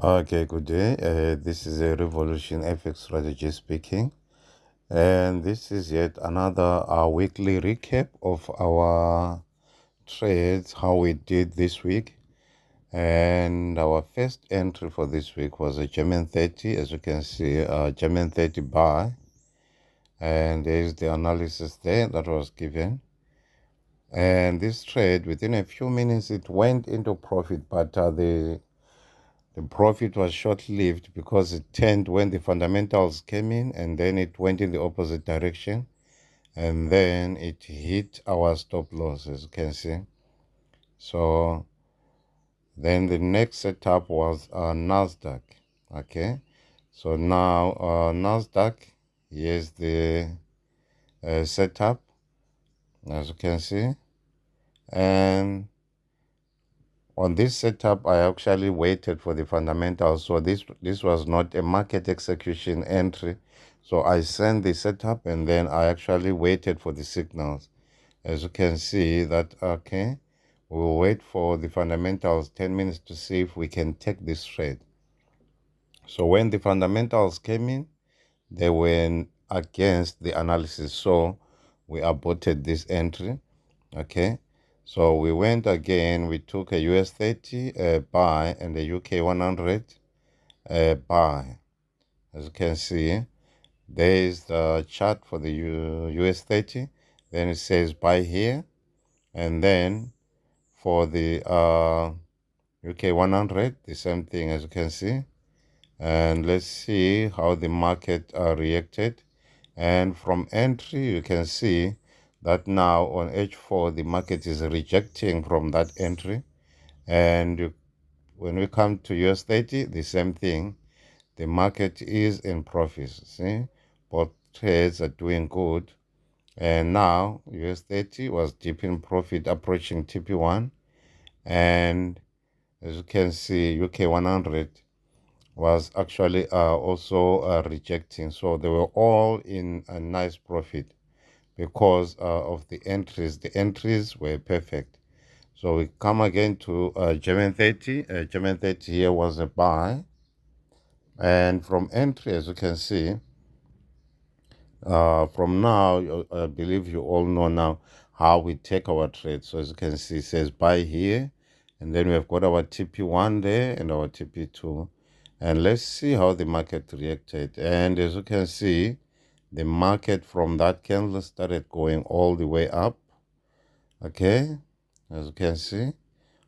Okay, good day. This is a Revolution FX strategy speaking, and this is yet another weekly recap of our trades, how we did this week. And our first entry for this week was a German 30, as you can see, German 30 buy, and there's the analysis there that was given. And this trade, within a few minutes, it went into profit, but the profit was short-lived because it turned when the fundamentals came in, and then it went in the opposite direction, and then it hit our stop loss, as you can see. So then the next setup was Nasdaq. Okay, so now Nasdaq, here's the setup, as you can see. And on this setup, I actually waited for the fundamentals. So this was not a market execution entry. So I sent the setup and then I actually waited for the signals. As you can see that, okay, we'll wait for the fundamentals 10 minutes to see if we can take this trade. So when the fundamentals came in, they were against the analysis. So we aborted this entry, okay? So we went again, we took a US 30 buy and a UK 100 buy. As you can see, there is the chart for the US 30. Then it says buy here. And then for the UK 100, the same thing, as you can see. And let's see how the market reacted. And from entry, you can see that now on H4, the market is rejecting from that entry. And when we come to US 30, the same thing. The market is in profits. See, both trades are doing good. And now US 30 was deep in profit, approaching TP1. And as you can see, UK 100 was actually also rejecting. So they were all in a nice profit because of the entries. The entries were perfect. So we come again to German 30. German 30 here was a buy. And from entry, as you can see, from now, I believe you all know now how we take our trade. So as you can see, it says buy here. And then we have got our TP1 there and our TP2. And let's see how the market reacted. And as you can see, the market from that candle started going all the way up. Okay, as you can see,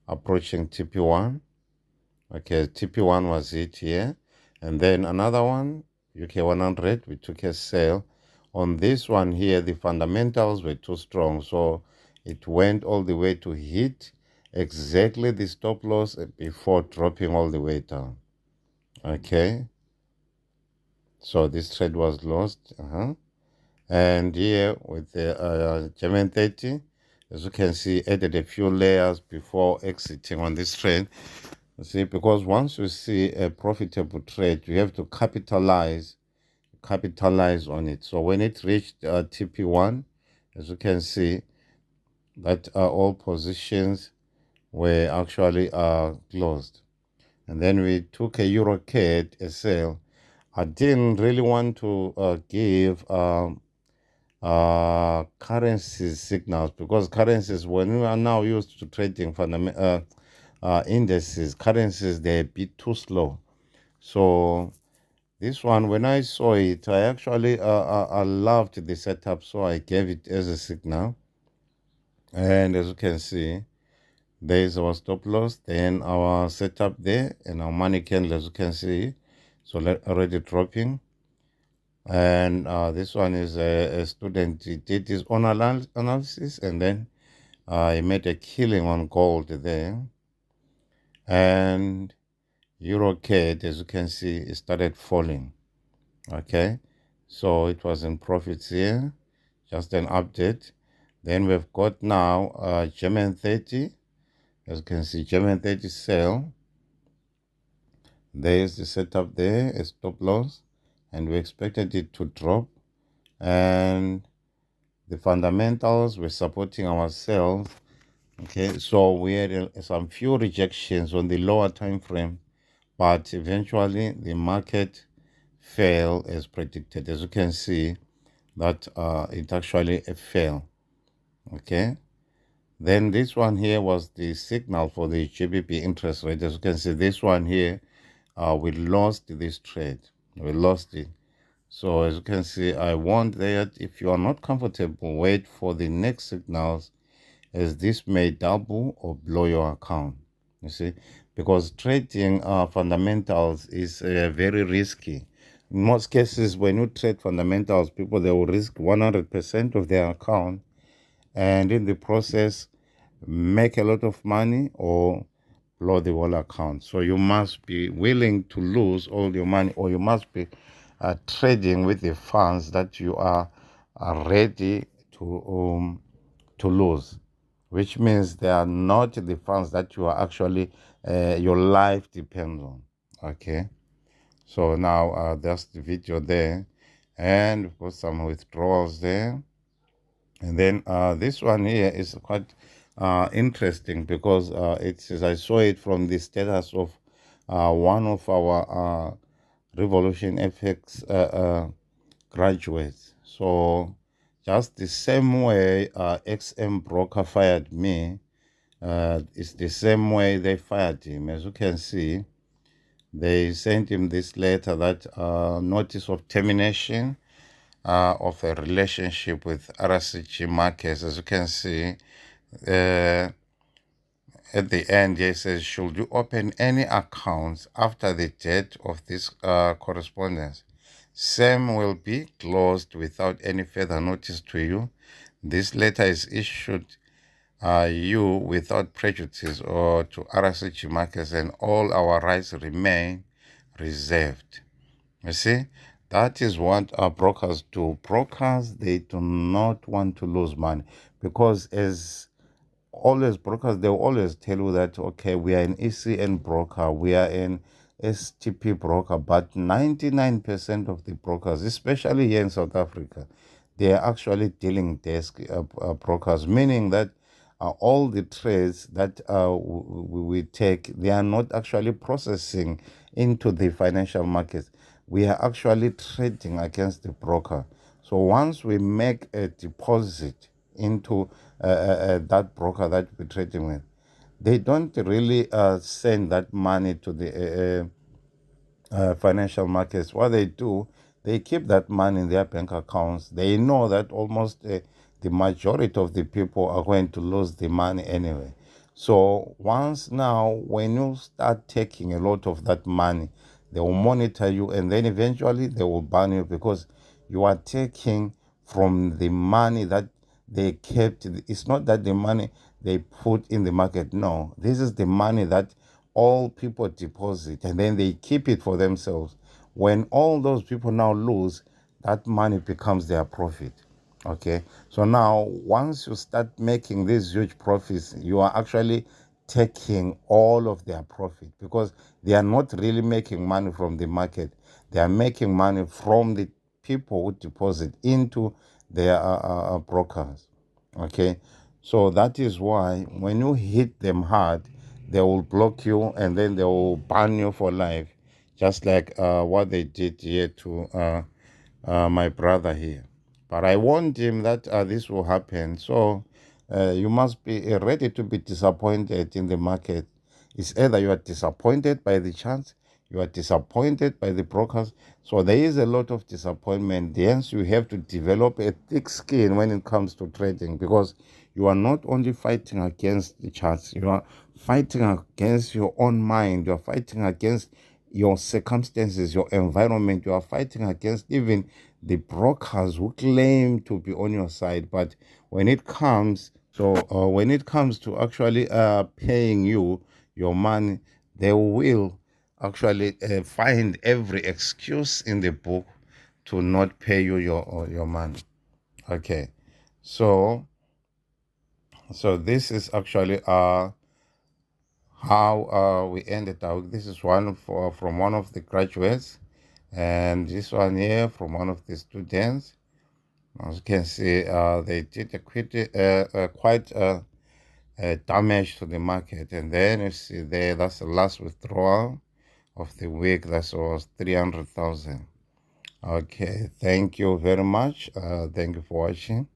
approaching TP1. Okay, TP1 was it here. And then another one, UK 100, we took a sale. On this one here, the fundamentals were too strong. So it went all the way to hit exactly the stop loss before dropping all the way down. Okay, so this trade was lost. And here with the German 30, as you can see, added a few layers before exiting on this trade. You see, because once you see a profitable trade, you have to capitalize on it. So when it reached TP1, as you can see, that all positions were actually closed. And then we took a EuroCAD, a sale. I didn't really want to give currency signals because currencies, when we are now used to trading indices, currencies, they're a bit too slow. So this one, when I saw it, I actually I loved the setup, so I gave it as a signal. And as you can see, there is our stop loss, then our setup there, and our money candle, as you can see, so already dropping. And this one is a student. He did his own analysis, and then he made a killing on gold there. And EuroCAD, as you can see, it started falling. Okay, so it was in profits here. Just an update. Then we've got now German 30. As you can see, German 30 sell. There's the setup there, a stop loss, and we expected it to drop. And the fundamentals were supporting ourselves. Okay, so we had some few rejections on the lower time frame, but eventually the market fell as predicted. As you can see that it actually fell. Okay, then this one here was the signal for the GBP interest rate. As you can see, this one here, we lost this trade. We lost it. So as you can see, I want that if you are not comfortable, wait for the next signals, as this may double or blow your account. You see, because trading fundamentals is very risky. In most cases, when you trade fundamentals, people, they will risk 100% of their account, and in the process make a lot of money or blow the whole account. So you must be willing to lose all your money, or you must be trading with the funds that you are ready to lose, which means they are not the funds that you are actually your life depends on. Okay, so now that's the video there, and we've got some withdrawals there. And then this one here is quite interesting, because it says, I saw it from the status of one of our Revolution FX graduates. So just the same way XM Broker fired me, it's the same way they fired him. As you can see, they sent him this letter, that notice of termination of a relationship with RSCG Markets. As you can see, at the end here, it says, should you open any accounts after the date of this correspondence, same will be closed without any further notice to you. This letter is issued you without prejudice or to RSCG Markets, and all our rights remain reserved. You see, that is what our brokers do. Brokers, they do not want to lose money, because as always, brokers, they will always tell you that, okay, we are an ECN broker, we are an STP broker, but 99% of the brokers, especially here in South Africa, they are actually dealing desk brokers, meaning that all the trades that we take, they are not actually processing into the financial markets. We are actually trading against the broker. So once we make a deposit into that broker that we're trading with, they don't really send that money to the financial markets. What they do, they keep that money in their bank accounts. They know that almost the majority of the people are going to lose the money anyway. So once now, when you start taking a lot of that money, they will monitor you, and then eventually they will ban you, because you are taking from the money that they kept. It's not that the money they put in the market. No, this is the money that all people deposit, and then they keep it for themselves. When all those people now lose, that money becomes their profit. Okay, so now once you start making these huge profits, you are actually taking all of their profit, because they are not really making money from the market. They are making money from the people who deposit into their brokers. Okay, so that is why when you hit them hard, they will block you, and then they will ban you for life, just like what they did here to my brother here. But I warned him that this will happen. So you must be ready to be disappointed in the market. It's either you are disappointed by the chance, you are disappointed by the brokers. So there is a lot of disappointment. Hence, you have to develop a thick skin when it comes to trading, because you are not only fighting against the charts, you are fighting against your own mind, you are fighting against your circumstances, your environment. You are fighting against even the brokers who claim to be on your side. But when it comes, when it comes to actually paying you your money, they will actually find every excuse in the book to not pay you your money. Okay, so this is actually how we ended out. This is one from one of the graduates, and this one here from one of the students. As you can see, they did quite damage to the market. And then you see there, that's the last withdrawal of the week. That was 300,000. Okay, thank you very much. Thank you for watching.